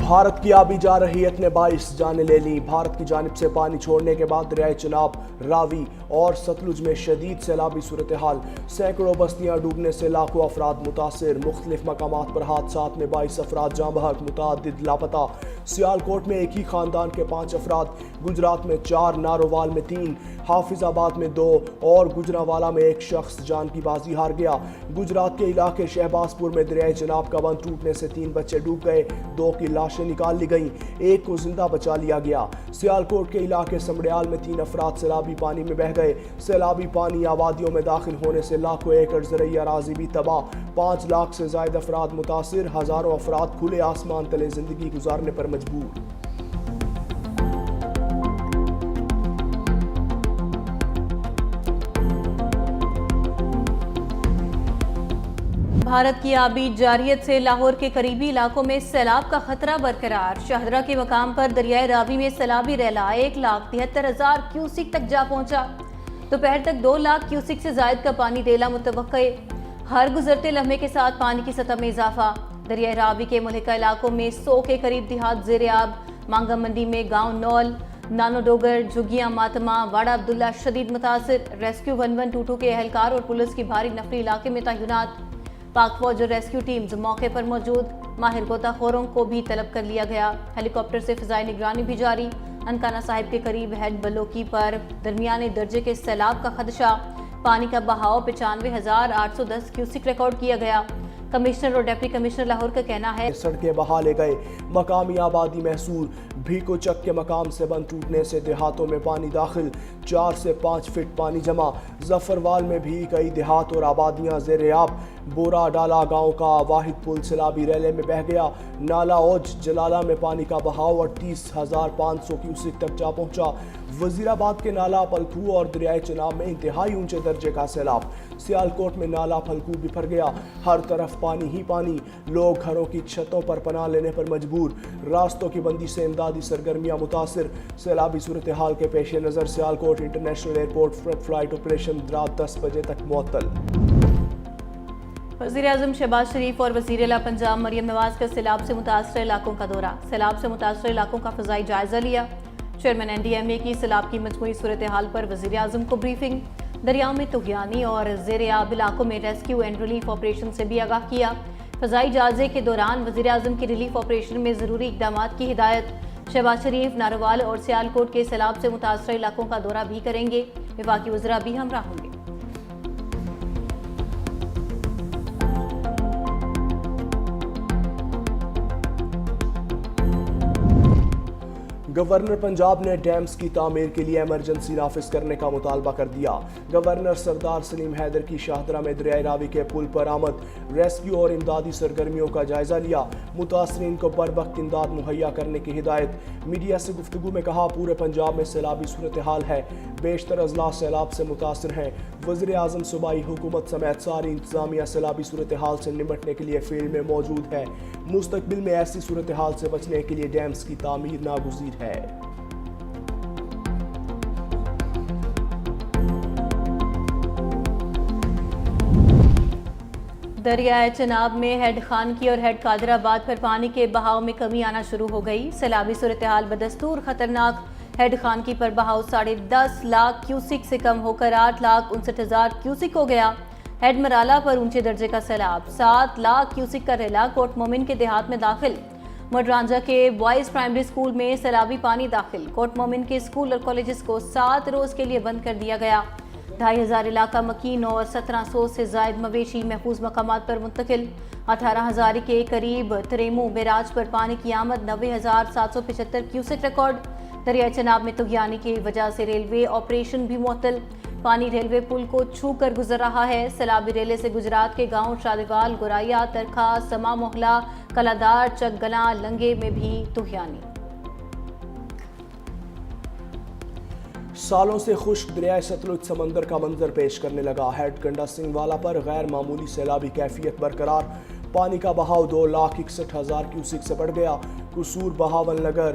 بھارت کی آبی جارحیت نے 22 جانیں لے لیں۔ بھارت کی جانب سے پانی چھوڑنے کے بعد دریائے چناب، راوی اور ستلج میں شدید سیلابی صورتحال، سینکڑوں بستیاں ڈوبنے سے لاکھوں افراد متاثر۔ مختلف مقامات پر حادثات میں 22 افراد جاں بحق، متعدد لاپتہ۔ سیالکوٹ میں ایک ہی خاندان کے 5 افراد، گجرات میں 4، نارووال میں 3، حافظ آباد میں 2 اور گجرانوالا میں 1 شخص جان کی بازی ہار گیا۔ گجرات کے علاقے شہباز پور میں دریائے چناب کا بند ٹوٹنے سے 3 بچے ڈوب گئے، 2 کی لاشیں نکال لی گئیں، 1 کو زندہ بچا لیا گیا۔ سیالکوٹ کے علاقے سمڑیال میں 3 افراد سیلابی پانی میں بہہ گئے۔ سیلابی پانی آبادیوں میں داخل ہونے سے لاکھوں ایکڑ زرعی اراضی بھی تباہ، 5 لاکھ سے زائد افراد متاثر، ہزاروں افراد کھلے آسمان تلے زندگی گزارنے پر مجبور۔ بھارت کی آبی جارحیت سے لاہور کے قریبی علاقوں میں سیلاب کا خطرہ برقرار۔ شاہدرہ کے مقام پر دریائے راوی میں سیلابی ریلا 1,73,000 کیوسک تک جا پہنچا۔ دوپہر تک 2 لاکھ کیوسک سے زائد کا پانی ریلا متوقع۔ ہر گزرتے لمحے کے ساتھ پانی کی سطح میں اضافہ۔ دریائے راوی کے ملحقہ علاقوں میں 100 کے قریب دیہات زیر آب۔ مانگا منڈی میں گاؤں نول، نانو ڈوگر، جھگیاں ماتما، واڑہ عبداللہ شدید متاثر۔ ریسکیو 112 کے اہلکار اور پولیس کی بھاری نفری علاقے میں تعینات۔ پاک فوج اور ریسکیو ٹیمز موقع پر موجود، ماہر غوطہ خوروں کو بھی طلب کر لیا گیا۔ ہیلی کاپٹر سے فضائی نگرانی بھی جاری۔ انکانہ صاحب کے قریب ہیڈ بلوکی پر درمیانے درجے کے سیلاب کا خدشہ، پانی کا بہاؤ 95,810 کیوسک ریکارڈ کیا گیا۔ کمشنر اور ڈپٹی کمشنر لاہور کا کہنا ہے سڑکیں بہا لے گئے، مقامی آبادی محصور۔ بھیکو چک کے مقام سے بند ٹوٹنے سے دیہاتوں میں پانی داخل، 4 سے 5 فٹ پانی جمع۔ ظفروال میں بھی کئی دیہات اور آبادیاں زیر آب۔ بورا ڈالا گاؤں کا واحد پل سیلابی ریلے میں بہہ گیا۔ نالا اوج جلالہ میں پانی کا بہاؤ 38,500 کیوسک تک جا پہنچا۔ وزیر آباد کے نالا پھلکو اور دریائے چناب میں انتہائی اونچے درجے کا سیلاب۔ سیالکوٹ میں نالا پھلکو بکھر گیا، ہر طرف پانی ہی پانی، لوگ گھروں کی چھتوں پر پناہ لینے پر مجبور۔ راستوں کی بندی سے امدادی سرگرمیاں متاثر۔ سیلابی صورتحال کے پیش نظر Sialkot international airport flight operation رات 10 بجے تک معطل۔ وزیر اعظم شہباز شریف اور وزیر اعلیٰ پنجاب مریم نواز کا سیلاب سے متاثرہ علاقوں کا دورہ۔ سیلاب سے متاثرہ علاقوں کا فضائی جائزہ لیا۔ چیئرمین NDMA کی سیلاب کی مجموعی صورتحال پر وزیر اعظم کو بریفنگ۔ دریاؤں میں طغیانی اور زیر آب علاقوں میں ریسکیو اینڈ ریلیف آپریشن سے بھی آگاہ کیا۔ فضائی جائزے کے دوران وزیر اعظم کی ریلیف آپریشن میں ضروری اقدامات کی ہدایت۔ شہباز شریف نارووال اور سیالکوٹ کے سیلاب سے متاثرہ علاقوں کا دورہ بھی کریں گے۔ وفاقی وزراء بھی ہمراہ ہوں گے۔ گورنر پنجاب نے ڈیمز کی تعمیر کے لیے ایمرجنسی نافذ کرنے کا مطالبہ کر دیا۔ گورنر سردار سلیم حیدر کی شاہدرہ میں دریائے راوی کے پل پر آمد، ریسکیو اور امدادی سرگرمیوں کا جائزہ لیا، متاثرین کو بروقت امداد مہیا کرنے کی ہدایت۔ میڈیا سے گفتگو میں کہا، پورے پنجاب میں سیلابی صورتحال ہے، بیشتر اضلاع سیلاب سے متاثر ہیں۔ وزیر اعظم صوبائی حکومت سمیت ساری انتظامیہ سیلابی صورتحال سے نمٹنے کے لیے فیلڈ میں موجود ہے۔ مستقبل میں ایسی صورتحال سے بچنے کے لیے ڈیمز کی تعمیر ناگزیر ہے۔ دریائے چناب میں ہیڈ خانکی اور ہیڈ قادر آباد پر پانی کے بہاؤ میں کمی آنا شروع ہو گئی۔ سیلابی صورتحال بدستور خطرناک۔ ہیڈ خانکی پر بہاؤ 10.5 لاکھ کیوسک سے کم ہو کر 8,59,000 کیوسک ہو گیا۔ ہیڈ مرالہ پر اونچے درجے کا سیلاب، 7 لاکھ کیوسک کا ریلا کوٹ مومن کے دیہات میں داخل۔ مڈرانجہ کے بوائز پرائمری اسکول میں سیلابی پانی داخل، کوٹ مومن کے اسکول اور کالجز کو 7 روز کے لیے بند کر دیا گیا۔ 2,500 علاقہ مکین اور 1700 سے زائد مویشی محفوظ مقامات پر منتقل۔ 18,000 کے قریب تریمو بیراج پر پانی کی آمد، 90,775 کیوسک ریکارڈ۔ دریائے چناب میں طغیانی کی وجہ سے ریلوے آپریشن بھی معطل، پانی ریلوے پل کو چھو کر گزر رہا ہے۔ سیلابی ریلے سے گجرات کے گاؤں شادیوال، گوریا، ترکھا، سما محلہ، کلادار، چک گلاں، لنگے میں بھی طغیانی۔ سالوں سے خشک دریائے ستلج سمندر کا منظر پیش کرنے لگا۔ ہیڈ کنڈا سنگھ والا پر غیر معمولی سیلابی کیفیت برقرار، پانی کا بہاؤ 2,61,000 کیوسک سے بڑھ گیا۔ قصور، بہاول نگر،